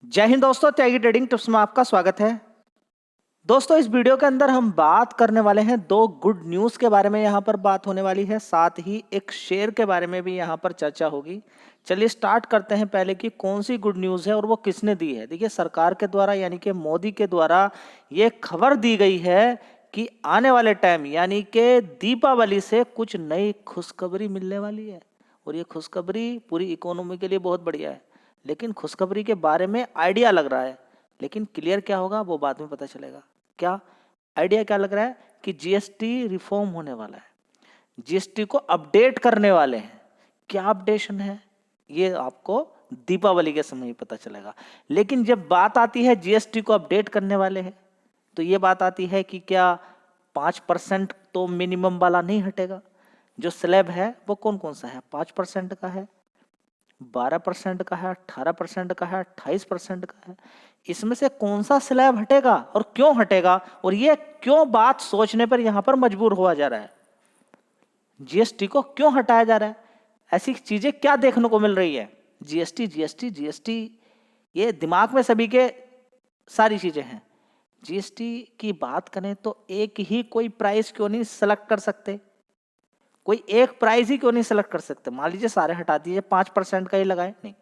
जय हिंद दोस्तों, त्यागी trading tips में आपका स्वागत है। दोस्तों, इस वीडियो के अंदर हम बात करने वाले हैं दो गुड न्यूज़ के बारे में। यहाँ पर बात होने वाली है, साथ ही एक शेयर के बारे में भी यहाँ पर चर्चा होगी। चलिए स्टार्ट करते हैं पहले कि कौन सी गुड न्यूज़ है और वो किसने दी है। देखिए, सरकार के द्वारा यानी कि मोदी के द्वारा ये खबर दी गई है कि आने वाले टाइम यानी कि दीपावली से कुछ नई खुशखबरी मिलने वाली है। और ये खुशखबरी पूरी इकोनॉमी के लिए बहुत बढ़िया है। लेकिन खुशखबरी के बारे में आइडिया लग रहा है, लेकिन क्लियर क्या होगा वो बाद में पता चलेगा। क्या आइडिया क्या लग रहा है कि जीएसटी रिफॉर्म होने वाला है, जीएसटी को अपडेट करने वाले हैं। क्या अपडेशन है ये आपको दीपावली के समय ही पता चलेगा। लेकिन जब बात आती है जीएसटी को अपडेट करने वाले हैं, तो ये बात आती है कि क्या 5% तो मिनिमम वाला नहीं हटेगा। जो स्लैब है वो कौन कौन सा है, 5% का है, 12% का है, 18% का है, 28% का है। इसमें से कौन सा स्लैब हटेगा और क्यों हटेगा, और ये क्यों बात सोचने पर यहां पर मजबूर हुआ जा रहा है। जीएसटी को क्यों हटाया जा रहा है, ऐसी चीजें क्या देखने को मिल रही है। जीएसटी जीएसटी जीएसटी ये दिमाग में सभी के सारी चीजें हैं। जीएसटी की बात करें तो एक ही कोई प्राइस क्यों नहीं सेलेक्ट कर सकते, कोई एक प्राइस ही क्यों नहीं सेलेक्ट कर सकते। मान लीजिए सारे हटा दीजिए, 5% का ही लगाए, नहीं।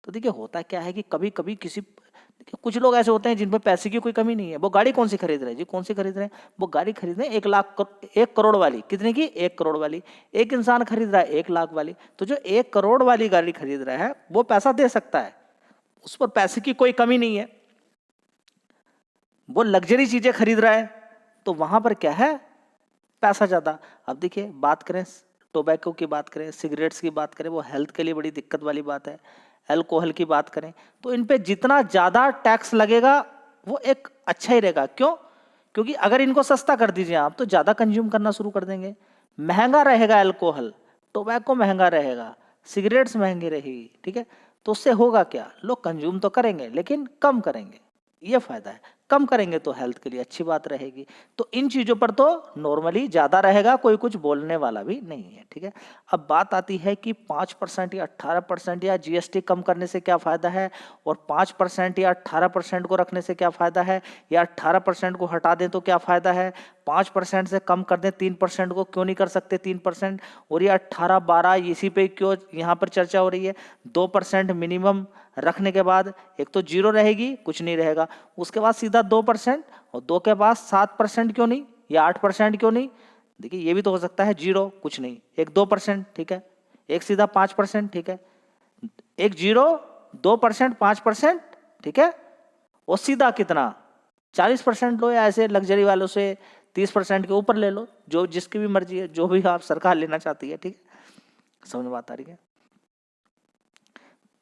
तो देखिए होता क्या है कि कभी कभी देखिए कुछ लोग ऐसे होते हैं जिन पर पैसे की कोई कमी नहीं है। वो गाड़ी कौन सी खरीद रहे हैं जी, कौन सी खरीद रहे हैं, वो गाड़ी खरीद रहे हैं 1 करोड़ वाली। कितने की, 1 करोड़ वाली। एक इंसान खरीद रहा है 1 लाख वाली। तो जो 1 करोड़ वाली गाड़ी खरीद रहा है वो पैसा दे सकता है, उस पर पैसे की कोई कमी नहीं है। वो लग्जरी चीजें खरीद रहा है तो वहां पर क्या है, पैसा ज्यादा। अब देखिए बात करें टोबैको की, बात करें सिगरेट्स की, बात करें वो हेल्थ के लिए बड़ी दिक्कत वाली बात है। अल्कोहल की बात करें तो इन पे जितना ज्यादा टैक्स लगेगा वो एक अच्छा ही रहेगा। क्यों? क्योंकि अगर इनको सस्ता कर दीजिए आप तो ज्यादा कंज्यूम करना शुरू कर देंगे। महंगा रहेगा अल्कोहल, टोबैको महंगा रहेगा, सिगरेट्स महंगी रहेगी, ठीक है। तो उससे होगा क्या, लोग कंज्यूम तो करेंगे लेकिन कम करेंगे, ये फायदा है। कम करेंगे तो हेल्थ के लिए अच्छी बात रहेगी। तो इन चीजों पर तो नॉर्मली ज्यादा रहेगा, कोई कुछ बोलने वाला भी नहीं है, ठीक है। अब बात आती है कि 5% या 18% या जीएसटी कम करने से क्या फायदा है, और 5% या 18% को रखने से क्या फायदा है, या 18% को हटा दें तो क्या फायदा है, 5% से कम कर दें 3% को, क्यों नहीं कर सकते 3%, और ये 18-12 इसी पे क्यों यहाँ पर चर्चा हो रही है। 2% मिनिमम रखने के बाद एक तो जीरो रहेगी, कुछ नहीं रहेगा, उसके बाद सीधा 2%, और 2 के बाद 7% क्यों नहीं, या 8% क्यों नहीं। देखिए ये भी तो हो सकता है, जीरो कुछ नहीं, एक 2%, ठीक है, एक सीधा 5%, ठीक है, एक जीरो, 2%, 5%, ठीक है, और सीधा कितना 40% लो, या ऐसे लग्जरी वालों से 30% के ऊपर ले लो, जो जिसकी भी मर्जी है, जो भी आप सरकार लेना चाहती है, ठीक है। समझ में बात आ रही है।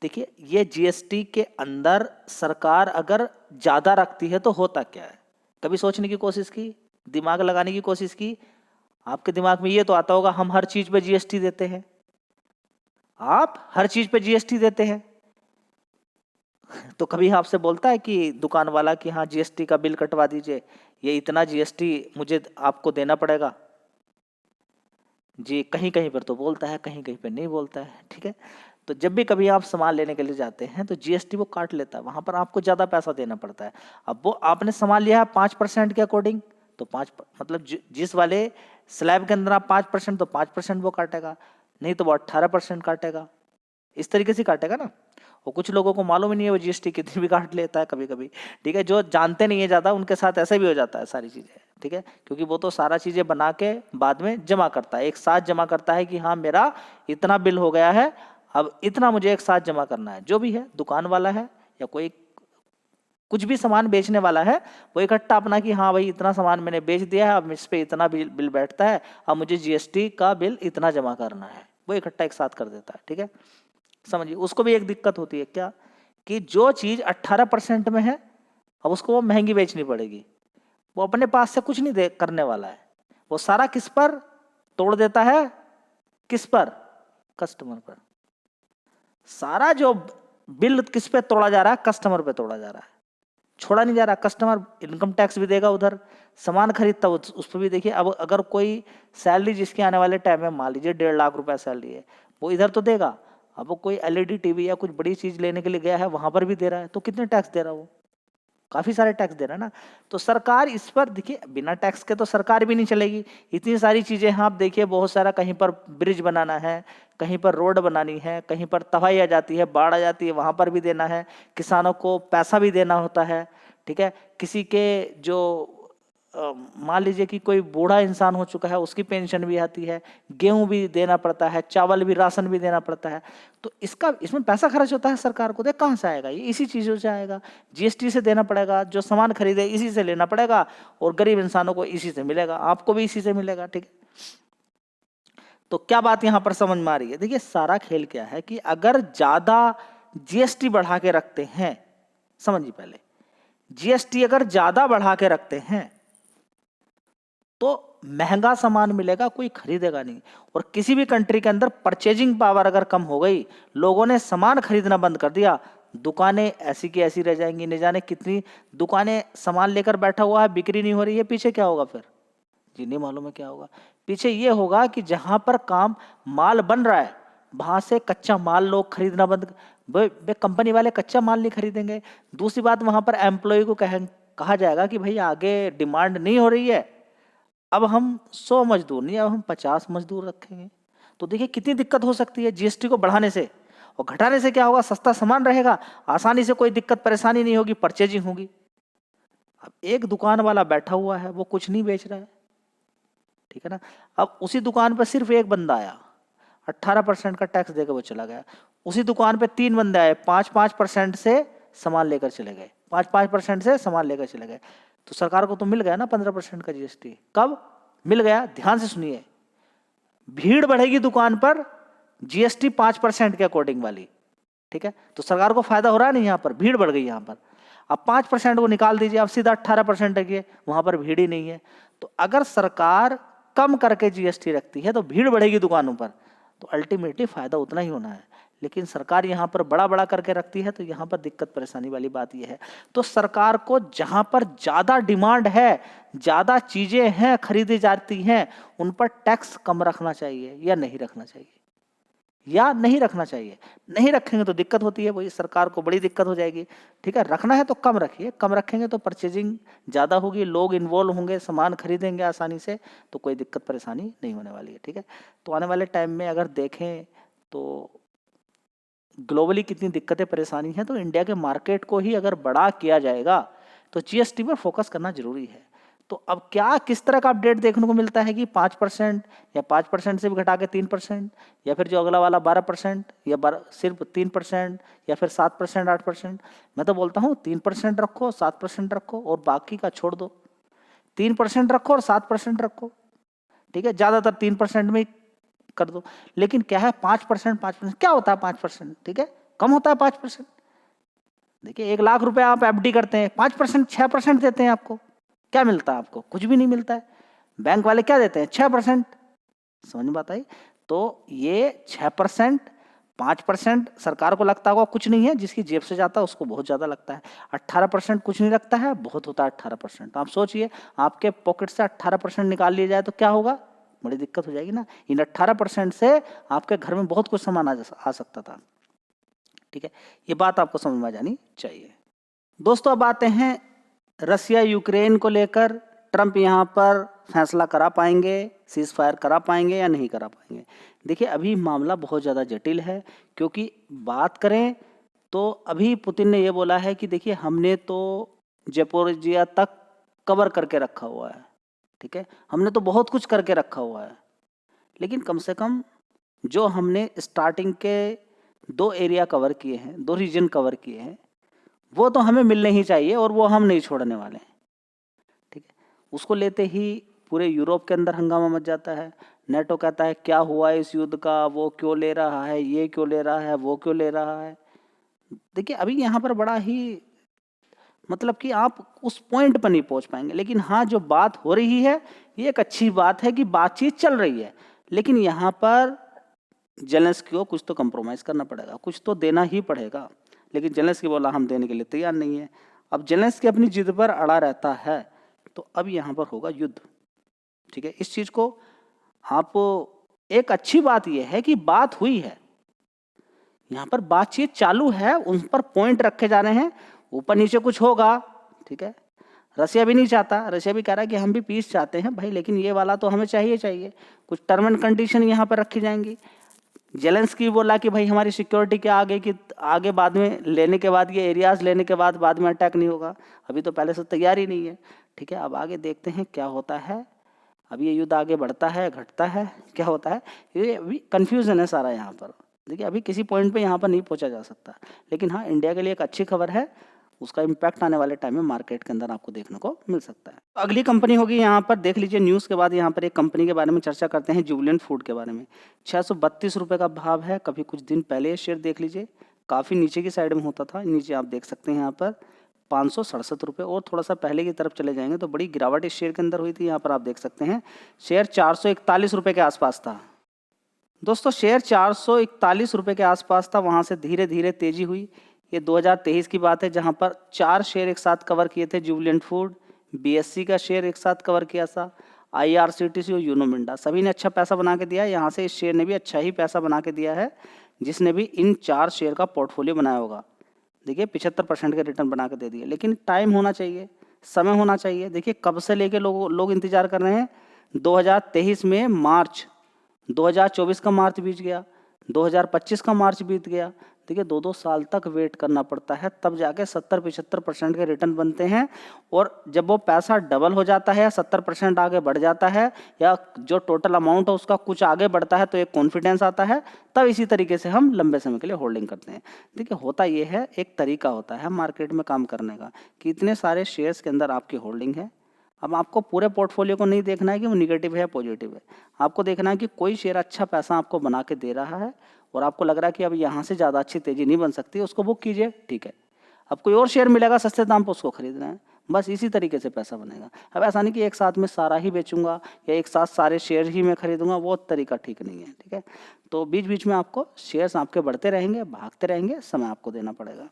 देखिए ये जीएसटी के अंदर सरकार अगर ज्यादा रखती है तो होता क्या है, कभी सोचने की कोशिश की, दिमाग लगाने की कोशिश की। आपके दिमाग में ये तो आता होगा हम हर चीज पे जीएसटी देते हैं, आप हर चीज पे जीएसटी देते हैं। तो कभी आपसे बोलता है कि दुकान वाला कि हाँ जीएसटी का बिल कटवा दीजिए, ये इतना जीएसटी मुझे आपको देना पड़ेगा जी। कहीं कहीं पर तो बोलता है, कहीं कहीं पर नहीं बोलता है, ठीक है। तो जब भी कभी आप सामान लेने के लिए जाते हैं तो जीएसटी वो काट लेता है, वहां पर आपको ज्यादा पैसा देना पड़ता है। अब वो आपने सामान लिया है 5% के अकॉर्डिंग, तो 5 मतलब जिस वाले स्लैब के अंदर आप 5%, तो 5% वो काटेगा, नहीं तो वो 18% काटेगा। इस तरीके से काटेगा ना। और कुछ लोगों को मालूम ही नहीं है वो जीएसटी कितनी भी काट लेता है कभी कभी, ठीक है। जो जानते नहीं है ज्यादा उनके साथ ऐसे भी हो जाता है सारी चीजें, ठीक है। क्योंकि वो तो सारा चीजें बना के बाद में जमा करता है, एक साथ जमा करता है कि हाँ मेरा इतना बिल हो गया है, अब इतना मुझे एक साथ जमा करना है। जो भी है, दुकान वाला है या कोई कुछ भी सामान बेचने वाला है, वो इकट्ठा अपना कि हाँ भाई इतना सामान मैंने बेच दिया है, अब इस पे इतना बिल बैठता है, अब मुझे जीएसटी का बिल इतना जमा करना है, वो इकट्ठा एक साथ कर देता है, ठीक है। समझिए उसको भी एक दिक्कत होती है क्या, कि जो चीज 18% में है अब उसको वो महंगी बेचनी पड़ेगी। वो अपने पास से कुछ नहीं दे करने वाला है, वो सारा किस पर तोड़ देता है, किस पर, कस्टमर पर। सारा जो बिल किस पे तोड़ा जा रहा है, कस्टमर पे तोड़ा जा रहा है, छोड़ा नहीं जा रहा। कस्टमर इनकम टैक्स भी देगा, उधर सामान खरीदता उस पर भी देखिए। अब अगर कोई सैलरी जिसकी आने वाले टाइम में मान लीजिए 1.5 लाख रुपए सैलरी है, वो इधर तो देगा, अब वो कोई एलईडी टीवी या कुछ बड़ी चीज लेने के लिए गया है, वहां पर भी दे रहा है, तो कितने टैक्स दे रहा है वो? काफी सारे टैक्स दे रहा है ना। तो सरकार इस पर देखिए, बिना टैक्स के तो सरकार भी नहीं चलेगी। इतनी सारी चीजें हैं, आप देखिए बहुत सारा, कहीं पर ब्रिज बनाना है, कहीं पर रोड बनानी है, कहीं पर तबाही आ जाती है, बाढ़ आ जाती है, वहां पर भी देना है, किसानों को पैसा भी देना होता है, ठीक है। किसी के जो मान लीजिए कि कोई बूढ़ा इंसान हो चुका है, उसकी पेंशन भी आती है, गेहूं भी देना पड़ता है, चावल भी, राशन भी देना पड़ता है। तो इसमें पैसा खर्च होता है सरकार को, देख कहाँ से आएगा? ये इसी चीजों से आएगा, जीएसटी से देना पड़ेगा, जो सामान खरीदे इसी से लेना पड़ेगा, और गरीब इंसानों को इसी से मिलेगा, आपको भी इसी से मिलेगा, ठीक है। तो क्या बात यहां पर समझ में आ रही है? देखिए सारा खेल क्या है कि अगर ज्यादा जीएसटी बढ़ा के रखते हैं, समझिए पहले, जीएसटी अगर ज्यादा बढ़ा के रखते हैं तो महंगा सामान मिलेगा, कोई खरीदेगा नहीं। और किसी भी कंट्री के अंदर परचेजिंग पावर अगर कम हो गई, लोगों ने सामान खरीदना बंद कर दिया, दुकानें ऐसी की ऐसी रह जाएंगी। न जाने कितनी दुकानें सामान लेकर बैठा हुआ है, बिक्री नहीं हो रही है, पीछे क्या होगा फिर? जी नहीं मालूम है क्या होगा। पीछे ये होगा कि जहां पर काम माल बन रहा है, वहां से कच्चा माल लोग खरीदना बंद, कंपनी वाले कच्चा माल नहीं खरीदेंगे। दूसरी बात, वहां पर एम्प्लॉय को कहा जाएगा कि भाई आगे डिमांड नहीं हो रही है, अब हम 100 मजदूर नहीं, अब हम 50 मजदूर रखेंगे। तो देखिए कितनी दिक्कत हो सकती है जीएसटी को बढ़ाने से। और घटाने से क्या होगा? सस्ता सामान रहेगा, आसानी से कोई दिक्कत परेशानी नहीं होगी, परचेजिंग होगी। अब एक दुकान वाला बैठा हुआ है, वो कुछ नहीं बेच रहा है, ठीक है ना। अब उसी दुकान पर सिर्फ एक बंदा आया, 18% का टैक्स देकर वो चला गया। उसी दुकान पे 3 बंदे आए, 5-5% से सामान लेकर चले गए, 5-5% से सामान लेकर चले गए। तो सरकार को तो मिल गया ना 15% का जीएसटी। कब मिल गया? ध्यान से सुनिए, भीड़ बढ़ेगी दुकान पर, जीएसटी 5% के अकॉर्डिंग वाली, ठीक है। तो सरकार को फायदा हो रहा है नहीं, यहाँ पर भीड़ बढ़ गई यहाँ पर। अब 5% को निकाल दीजिए, अब सीधा 18% है, वहां पर भीड़ ही नहीं है। तो अगर सरकार कम करके जीएसटी रखती है तो भीड़ बढ़ेगी दुकानों पर, तो अल्टीमेटली फायदा उतना ही होना है। लेकिन सरकार यहाँ पर बड़ा बड़ा करके रखती है, तो यहाँ पर दिक्कत परेशानी वाली बात यह है। तो सरकार को जहां पर ज्यादा डिमांड है, ज्यादा चीजें हैं खरीदी जाती हैं, उन पर टैक्स कम रखना चाहिए या नहीं रखना चाहिए, या नहीं रखना चाहिए। नहीं रखेंगे तो दिक्कत होती है, वही सरकार को बड़ी दिक्कत हो जाएगी, ठीक है। रखना है तो कम रखिए, कम रखेंगे तो परचेजिंग ज़्यादा होगी, लोग इन्वॉल्व होंगे, सामान खरीदेंगे आसानी से, तो कोई दिक्कत परेशानी नहीं होने वाली है, ठीक है। तो आने वाले टाइम में अगर देखें तो ग्लोबली कितनी दिक्कतें परेशानी हैं, तो इंडिया के मार्केट को ही अगर बड़ा किया जाएगा तो जीएसटी पर फोकस करना जरूरी है। तो अब क्या किस तरह का अपडेट देखने को मिलता है कि 5% या 5% से भी घटा के 3%, या फिर जो अगला वाला 12% या सिर्फ 3%, या फिर 7%, 8%। मैं तो बोलता हूँ 3% रखो, 7% रखो और बाकी का छोड़ दो। 3% रखो और 7% रखो, ठीक है। ज्यादातर 3% में कर दो। लेकिन क्या है 5%, 5% क्या होता है 5%, ठीक है, कम होता है 5%। देखिए 1 लाख रुपए आप एफडी करते हैं, 5% 6% देते हैं आपको, क्या मिलता है आपको? कुछ भी नहीं मिलता है। बैंक वाले क्या देते हैं? 6%। समझ में बात आई? तो ये 6%, 5% सरकार को लगता होगा कुछ नहीं है, जिसकी जेब से जाता है उसको बहुत ज्यादा लगता है। 18% कुछ नहीं लगता है, बहुत होता है 18%। तो आप सोचिए, आपके पॉकेट से 18% निकाल लिया जाए तो क्या होगा? बड़ी दिक्कत हो जाएगी ना। इन 18% से आपके घर में बहुत कुछ सामान आ सकता था, ठीक है। ये बात आपको समझ में आ जानी चाहिए। दोस्तों अब आते हैं रसिया यूक्रेन को लेकर। ट्रंप यहाँ पर फैसला करा पाएंगे, सीज फायर करा पाएंगे या नहीं करा पाएंगे? देखिए अभी मामला बहुत ज़्यादा जटिल है, क्योंकि बात करें तो अभी पुतिन ने ये बोला है कि देखिए हमने तो ज़ैपोरिज़िया तक कवर करके रखा हुआ है, ठीक है, हमने तो बहुत कुछ करके रखा हुआ है, लेकिन कम से कम जो हमने स्टार्टिंग के 2 एरिया कवर किए हैं, 2 रीजन कवर किए हैं, वो तो हमें मिलने ही चाहिए और वो हम नहीं छोड़ने वाले हैं, ठीक है। उसको लेते ही पूरे यूरोप के अंदर हंगामा मच जाता है। नेटो कहता है क्या हुआ इस युद्ध का, वो क्यों ले रहा है, ये क्यों ले रहा है, वो क्यों ले रहा है। देखिए अभी यहाँ पर बड़ा ही मतलब कि आप उस पॉइंट पर नहीं पहुंच पाएंगे। लेकिन हाँ, जो बात हो रही है ये एक अच्छी बात है कि बातचीत चल रही है, लेकिन यहाँ पर जेलेंस्की को कुछ तो कंप्रोमाइज करना पड़ेगा, कुछ तो देना ही पड़ेगा। लेकिन जेलेंस्की बोला हम देने के लिए तैयार नहीं है। अब जेलेंस्की अपनी जिद पर अड़ा रहता है, तो अब यहाँ पर होगा युद्ध, ठीक है। इस चीज को आप, एक अच्छी बात यह है कि बात हुई है, यहाँ पर बातचीत चालू है, उन पर पॉइंट रखे जा रहे हैं, ऊपर नीचे कुछ होगा, ठीक है। रसिया भी नहीं चाहता, रसिया भी कह रहा है कि हम भी पीस चाहते हैं भाई, लेकिन ये वाला तो हमें चाहिए। कुछ टर्म एंड कंडीशन यहाँ पर रखी जाएंगी। जेलेंस्की बोला कि भाई हमारी सिक्योरिटी के आगे बाद में लेने के बाद, ये एरियाज लेने के बाद में अटैक नहीं होगा। अभी तो पहले से तैयार ही नहीं है, ठीक है। अब आगे देखते हैं क्या होता है। अब ये युद्ध आगे बढ़ता है, घटता है, क्या होता है, ये अभी कन्फ्यूजन है सारा यहाँ पर। देखिए अभी किसी पॉइंट पे यहाँ पर नहीं पहुँचा जा सकता, लेकिन हाँ इंडिया के लिए एक अच्छी खबर है, उसका इम्पैक्ट आने वाले टाइम में मार्केट के अंदर आपको देखने को मिल सकता है। अगली कंपनी होगी यहाँ पर, देख लीजिए न्यूज़ के बाद यहाँ पर एक कंपनी के बारे में चर्चा करते हैं, जुबिलेंट फूड के बारे में। 632 रुपये का भाव है। कभी कुछ दिन पहले ये शेयर देख लीजिए काफ़ी नीचे की साइड में होता था, नीचे आप देख सकते हैं यहाँ पर 567 रुपये, और थोड़ा सा पहले की तरफ चले जाएंगे तो बड़ी गिरावट इस शेयर के अंदर हुई थी। यहाँ पर आप देख सकते हैं शेयर 441 रुपये के आसपास था। दोस्तों शेयर 441 रुपये के आसपास था, वहाँ से धीरे धीरे तेजी हुई। ये 2023 की बात है, जहाँ पर 4 शेयर एक साथ कवर किए थे, जुबिलेंट फूड, बीएससी का शेयर एक साथ कवर किया था, आईआरसीटीसी और यूनो मिंडा, सभी ने अच्छा पैसा बना के दिया। यहाँ से इस शेयर ने भी अच्छा ही पैसा बना के दिया है, जिसने भी इन 4 शेयर का पोर्टफोलियो बनाया होगा। देखिए 75% के रिटर्न बना के दे दिए, लेकिन टाइम होना चाहिए, समय होना चाहिए। देखिए कब से लेके लोग इंतजार कर रहे हैं, 2023 में मार्च, 2024 का मार्च बीत गया, 2025 का मार्च बीत गया। देखिए 2-2 साल तक वेट करना पड़ता है, तब जाके 70-75% के रिटर्न बनते हैं। और जब वो पैसा डबल हो जाता है या 70% आगे बढ़ जाता है, या जो टोटल अमाउंट है उसका कुछ आगे बढ़ता है, तो एक कॉन्फिडेंस आता है, तब इसी तरीके से हम लंबे समय के लिए होल्डिंग करते हैं। देखिए होता ये है, एक तरीका होता है मार्केट में काम करने का, कि इतने सारे शेयर्स के अंदर आपकी होल्डिंग है। अब आपको पूरे पोर्टफोलियो को नहीं देखना है कि वो निगेटिव है या पॉजिटिव है, आपको देखना है कि कोई शेयर अच्छा पैसा आपको बना के दे रहा है और आपको लग रहा है कि अब यहाँ से ज़्यादा अच्छी तेज़ी नहीं बन सकती, उसको बुक कीजिए, ठीक है। अब कोई और शेयर मिलेगा सस्ते दाम पर, उसको खरीदना है, बस इसी तरीके से पैसा बनेगा। अब ऐसा नहीं कि एक साथ में सारा ही बेचूंगा या एक साथ सारे शेयर ही मैं खरीदूंगा, वो तरीका ठीक नहीं है, ठीक है। तो बीच बीच में आपको शेयर्स आपके बढ़ते रहेंगे, भागते रहेंगे, समय आपको देना पड़ेगा।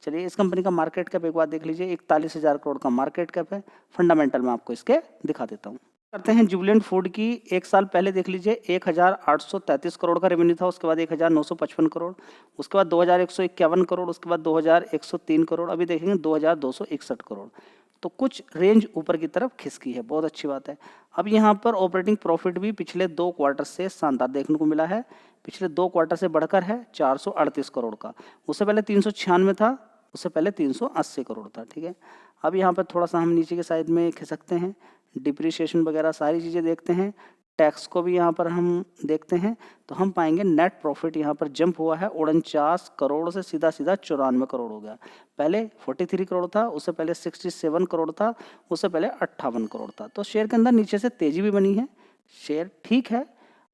चलिए इस कंपनी का मार्केट कैप एक बार देख लीजिए, 41,000 करोड़ का मार्केट कैप है। फंडामेंटल में आपको इसके दिखा देता हूँ। करते हैं जुबिलेंट फूड की। एक साल पहले देख लीजिए 1,833 करोड़ का रेवेन्यू था, उसके बाद 1,955 करोड़, उसके बाद 2,151 करोड़, उसके बाद 2,103 करोड़, अभी देखेंगे 2,261 करोड़। तो कुछ रेंज ऊपर की तरफ खिसकी है, बहुत अच्छी बात है। अब यहाँ पर ऑपरेटिंग प्रॉफिट भी पिछले 2 क्वार्टर से शानदार देखने को मिला है, पिछले 2 क्वार्टर से बढ़कर है 438 करोड़ का। उससे पहले 396 था, उससे पहले 380 करोड़ था, ठीक है। अब यहाँ पर थोड़ा सा हम नीचे के साइड में खिसकते हैं, डिप्रिसिएशन वगैरह सारी चीज़ें देखते हैं, टैक्स को भी यहाँ पर हम देखते हैं, तो हम पाएंगे नेट प्रॉफिट यहाँ पर जंप हुआ है 49 करोड़ से सीधा 94 करोड़ हो गया। पहले 43 करोड़ था, उससे पहले 67 करोड़ था, उससे पहले 58 करोड़ था। तो शेयर के अंदर नीचे से तेजी भी बनी है, शेयर ठीक है।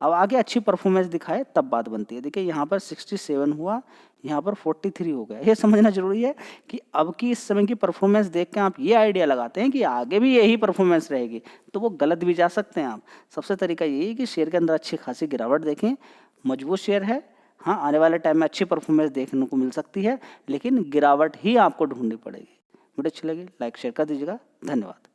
अब आगे अच्छी परफॉर्मेंस दिखाए तब बात बनती है। देखिए यहाँ पर 67 हुआ, यहाँ पर 43 हो गया। ये समझना जरूरी है कि अब की इस समय की परफॉर्मेंस देख के आप ये आइडिया लगाते हैं कि आगे भी यही परफॉर्मेंस रहेगी, तो वो गलत भी जा सकते हैं आप। सबसे तरीका यही है कि शेयर के अंदर अच्छी खासी गिरावट देखें, मजबूत शेयर है, हाँ आने वाले टाइम में अच्छी परफॉर्मेंस देखने को मिल सकती है, लेकिन गिरावट ही आपको ढूंढनी पड़ेगी। वीडियो अच्छी लगी लाइक शेयर कर दीजिएगा, धन्यवाद।